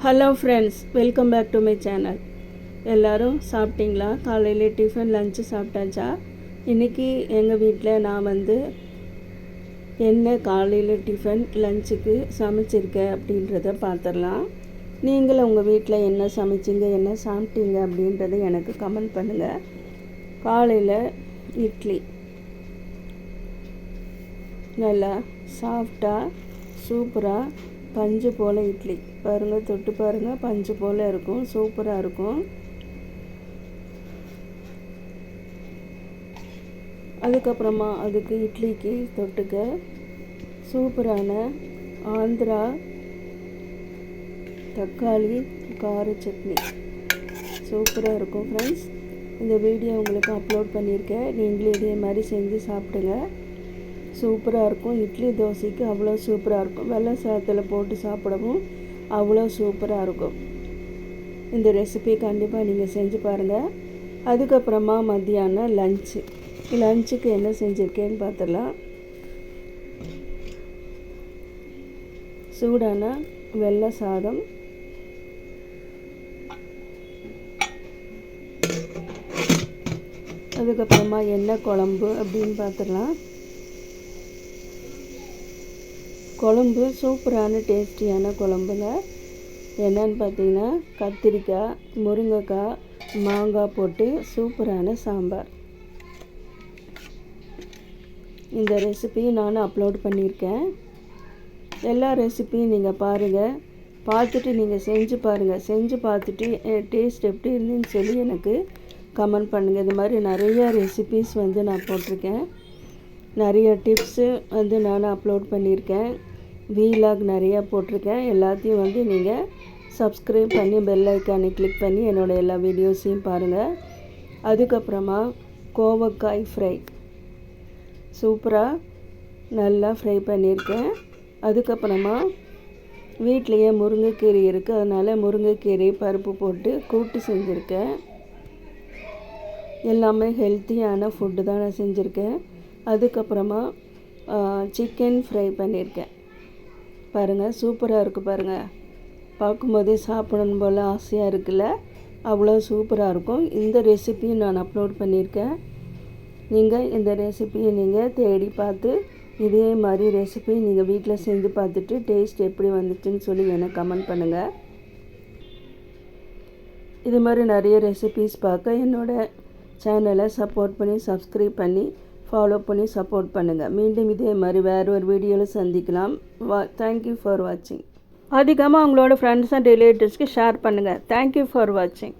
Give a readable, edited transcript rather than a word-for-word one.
Hello friends, welcome back to my channel. எல்லோரும் சாப்பிட்டீங்களா? காலையில் டிஃபன் லஞ்சு சாப்பிட்டாச்சா? இன்றைக்கி எங்கள் வீட்டில் நான் என்ன காலையில் டிஃபன் லஞ்சுக்கு சமைச்சிருக்கேன் அப்படின்றத பார்த்துடலாம். நீங்களும் உங்கள் வீட்டில் என்ன சமைச்சிங்க, என்ன சாப்பிட்டீங்க அப்படின்றத எனக்கு கமெண்ட் பண்ணுங்கள். காலையில் இட்லி நல்லா சாஃப்டாக சூப்பராக பஞ்சு போல் இட்லி பாருங்கள், தொட்டு பாருங்கள், பஞ்சு போல் இருக்கும், சூப்பராக இருக்கும். அதுக்கப்புறமா அதுக்கு இட்லிக்கு தொட்டுக்க சூப்பரான ஆந்திரா தக்காளி கார சட்னி சூப்பராக இருக்கும். ஃப்ரெண்ட்ஸ், இந்த வீடியோ உங்களுக்கு அப்லோட் பண்ணியிருக்கேன். நீங்களே இதே மாதிரி செஞ்சு சாப்பிடுங்க. சூப்பராக இருக்கும். இட்லி தோசைக்கு அவ்வளோ சூப்பராக இருக்கும். வெள்ளை சாதத்தில் போட்டு சாப்பிடவும் அவ்வளோ சூப்பராக இருக்கும். இந்த ரெசிபி கண்டிப்பாக நீங்கள் செஞ்சு பாருங்கள். அதுக்கப்புறமா மத்தியானம் லஞ்சுக்கு என்ன செஞ்சுருக்கேன்னு பார்த்துடலாம். சூடான வெள்ளை சாதம், அதுக்கப்புறமா என்ன குழம்பு அப்படின்னு பார்த்துடலாம். குழம்பு சூப்பரான டேஸ்டியான குழம்புங்க. என்னன்னு பார்த்தீங்கன்னா, கத்திரிக்காய், முருங்கைக்காய், மாங்காய் போட்டு சூப்பரான சாம்பார். இந்த ரெசிபி நான் அப்லோட் பண்ணியிருக்கேன். எல்லா ரெசிபியும் நீங்கள் பாருங்கள். பார்த்துட்டு நீங்கள் செஞ்சு பாருங்கள். செஞ்சு பார்த்துட்டு டேஸ்ட் எப்படி இருந்துன்னு சொல்லி எனக்கு கமெண்ட் பண்ணுங்கள். இது மாதிரி நிறையா ரெசிபீஸ் நான் போட்டிருக்கேன். நிறைய டிப்ஸு நான் அப்லோட் பண்ணியிருக்கேன். வீலாக் நிறையா போட்டிருக்கேன். எல்லாத்தையும் நீங்கள் சப்ஸ்கிரைப் பண்ணி பெல் ஐக்கானை கிளிக் பண்ணி என்னோடய எல்லா வீடியோஸையும் பாருங்கள். அதுக்கப்புறமா கோவக்காய் ஃப்ரை சூப்பராக நல்லா ஃப்ரை பண்ணியிருக்கேன். அதுக்கப்புறமா வீட்லேயே முருங்கைக்கீரை இருக்குது, அதனால் முருங்கைக்கீரை பருப்பு போட்டு கூட்டு செஞ்சுருக்கேன். எல்லாமே ஹெல்த்தியான ஃபுட்டு தான் நான் செஞ்சுருக்கேன். அதுக்கப்புறமா சிக்கன் ஃப்ரை பண்ணியிருக்கேன். பாருங்கள், சூப்பராக இருக்குது. பாருங்கள், பார்க்கும்போதே சாப்பிடணும் போல் ஆசையாக இருக்குல்ல? அவ்வளோ சூப்பராக இருக்கும். இந்த ரெசிபியும் நான் அப்லோட் பண்ணியிருக்கேன். நீங்கள் இந்த ரெசிபியை தேடி பார்த்து இதே மாதிரி ரெசிபி நீங்கள் வீட்டில் செஞ்சு பார்த்துட்டு டேஸ்ட் எப்படி வந்துச்சுன்னு சொல்லி எனக்கு கமெண்ட் பண்ணுங்கள். இது மாதிரி நிறைய ரெசிபிஸ் பார்க்க என்னோடய சேனலை சப்போர்ட் பண்ணி சப்ஸ்கிரைப் பண்ணி ஃபாலோ பண்ணி சப்போர்ட் பண்ணுங்கள். மீண்டும் இதே மாதிரி வேறு ஒரு வீடியோவில் சந்திக்கலாம். தேங்க்யூ ஃபார் வாட்சிங். அதிகமாக உங்களோட ஃப்ரெண்ட்ஸ் அண்ட் ரிலேட்டிவ்ஸ்க்கு ஷேர் பண்ணுங்கள். தேங்க்யூ ஃபார் வாட்சிங்.